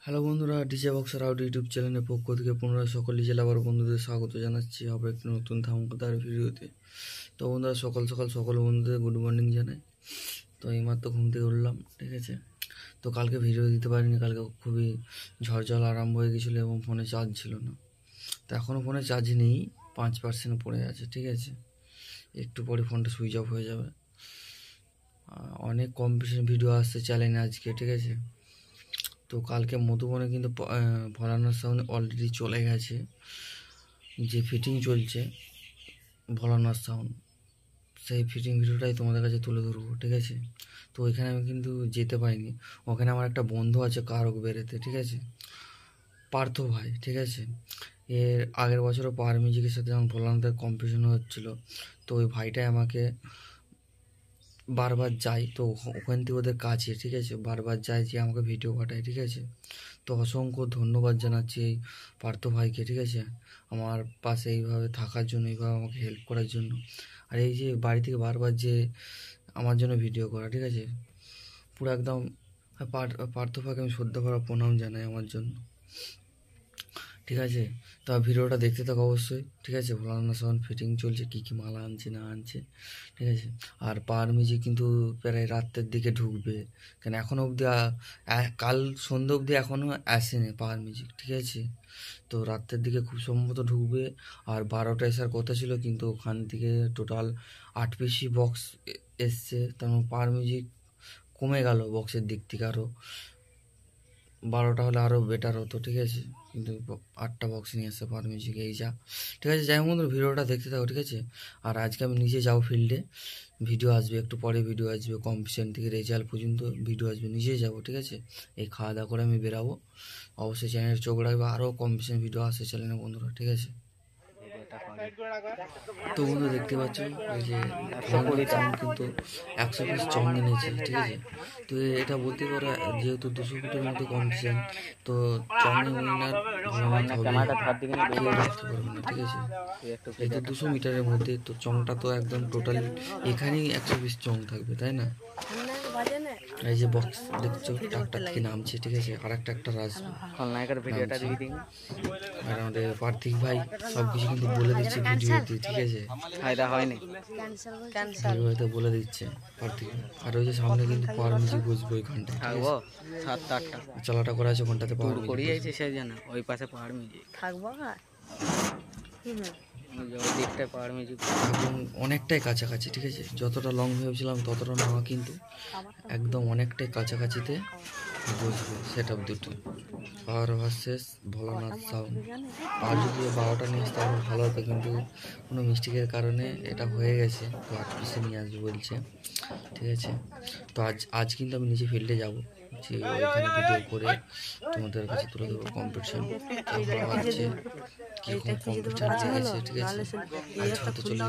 Hello বন্ধুরা, DJ boxer out YouTube চ্যানেলের পক্ষ থেকে পুনরায় সকল ডিজে লাভার বন্ধুদের স্বাগত জানাচ্ছি আবার একটি নতুন ধামাকাদার ভিডিওতে। তো বন্ধুরা, সকাল সকাল সকল বন্ধুদের গুড মর্নিং জানাই। তো এইমাত্র ঘুম থেকে উঠলাম, ঠিক আছে। তো কালকে ভিডিও দিতে পারিনি, কালকে খুবই ঝড় আরম্ভ হয়ে গেছিলো এবং ফোনে চার্জ ছিল না। তো এখনও ফোনে চার্জ নেই, 5% পড়ে আছে, ঠিক আছে। একটু পরে ফোনটা সুইচ অফ হয়ে যাবে। অনেক কম্পিটিশন ভিডিও আসছে চ্যানেলে আজকে, ঠিক আছে। তো কালকে মধুবনে কিন্তু ভোলানাথ সাউন্ড অলরেডি চলে গেছে, যে ফিটিং চলছে ভোলানাথ সাউন্ড, সেই ফিটিং ভিডিওটাই তোমাদের কাছে তুলে ধরবো, ঠিক আছে। তো ওইখানে আমি কিন্তু যেতে পারিনি, ওখানে আমার একটা বন্ধু আছে কারক বেরেতে, ঠিক আছে, পার্থ ভাই, ঠিক আছে। এর আগের বছরও পাওয়ার মিউজিকের সাথে যখন ভোলানাথের কম্পিটিশন হচ্ছিলো, তো ওই ভাইটাই আমাকে বারবার যাই, তো ওখান থেকে ওদের কাছে, ঠিক আছে, বারবার যাই, যে আমাকে ভিডিও পাঠায়, ঠিক আছে। তো অসংখ্য ধন্যবাদ জানাচ্ছি এই পার্থ ভাইকে, ঠিক আছে, আমার পাশে এইভাবে থাকার জন্য, এইভাবে আমাকে হেল্প করার জন্য। আর এই যে বাড়ি থেকে বারবার যে আমার জন্য ভিডিও করা, ঠিক আছে, পুরো একদম পার্থ ভাইকে আমি শ্রদ্ধা করা প্রণাম জানাই আমার জন্য, ঠিক আছে। তা ভিডিওটা দেখতে থাকো অবশ্যই, ঠিক আছে। ভোলানাথ সাউন্ড ফিটিং চলছে, কী কী মালা আনছে না আনছে, ঠিক আছে। আর পাওয়ার মিউজিক কিন্তু প্রায় রাতের দিকে ঢুকবে, কেন এখনও অবধি কাল সন্ধ্যে অবধি এখনও আসেনি পাওয়ার মিউজিক, ঠিক আছে। তো রাতের দিকে খুব সম্ভবত ঢুকবে। আর 12টা আসার কথা ছিল, কিন্তু ওখান থেকে টোটাল 8 পিসি বক্স এসছে, তার পাওয়ার মিউজিক কমে গেল বক্সের দিক থেকে। আরও 12টা হলে আরও বেটার হতো, ঠিক আছে, কিন্তু 8টা বক্স নিয়ে আসছে পাওয়ার মিউজিক, এই যা, ঠিক আছে। যাই হোক বন্ধুরা, ভিডিওটা দেখতে থাকো, ঠিক আছে। আর আজকে আমি নিজে যাবো ফিল্ডে, ভিডিও আসবে একটু পরে, ভিডিও আসবে কম্পিটিশন থেকে রেজাল্ট পর্যন্ত ভিডিও আসবে, নিজে যাবো, ঠিক আছে। এই খাওয়া দাওয়া করে আমি বেরাবো, অবশ্যই চ্যানেলে চোখ রাখবে, আরও কম্পিটিশন ভিডিও আসছে চ্যানেলে বন্ধুরা, ঠিক আছে। তো বন্ধু দেখতে পাচ্ছ এই যে সাউন্ড কিন্তু 100 পিস চং এনেছে, ঠিক আছে। তো এটা বলতে পারো, যেহেতু 200 ফুটের মধ্যে কম্পিটিশন, তো চংয়ে উইনার ভোলানাথ হবে, কেউ রাখতে পারবে না, ঠিক আছে। যেহেতু 200 মিটারের মধ্যে, তো চংটা তো একদম টোটালি এখানেই 100 পিস চং থাকবে, তাই না। এই যে বক্স দেখছো ট্রাকটার থেকে নামছে, ঠিক আছে, আর একটা আসবে। আর আমাদের পার্থিক ভাই সব কিছু কিন্তু বলে দিচ্ছে ভিডিওতে, ঠিক আছে, ফায়দা হয়নি, ভিডিওতে বলে দিচ্ছে পার্থিক ভাই। আর ওই যে সামনে কিন্তু পাওয়ার মিউজিক বসবে ওইখানটায়, ঠিক থাকবো আছে, 7-8টা চালাটা করা আছে ওখানটাতে পাওয়ার শুরু করি যাইছে, সেই জন্য ওই পাশে পাহাড় মিউজিক থাকবো। ওই দিকটায় পাহাড় মিউজিক এবং অনেকটাই কাছাকাছি, ঠিক আছে। যতটা লং ভেবেছিলাম ততটা না, কিন্তু একদম অনেকটাই কাছাকাছিতে বসবে সেট আপ দুটো, পাওয়ার ভার্সেস ভোলানাথ সাউন্ড। আর যদি 12টা নিয়ে আসতে আরও ভালো হতো, কিন্তু কোনো মিস্টেকের কারণে এটা হয়ে গেছে, তো 8 পিসে নিয়ে আসবে বলছে, ঠিক আছে। তো আজ কিন্তু আমি নিজে ফিল্ডে যাব, যে ওইখানে ভিডিও করে তোমাদের কাছে তুলে দেবো কম্পিটিশন, ভালো লাগছে কীরকম কম্পিটিশন ঠিক আছে, ঠিক আছে। আজ হয়তো চলে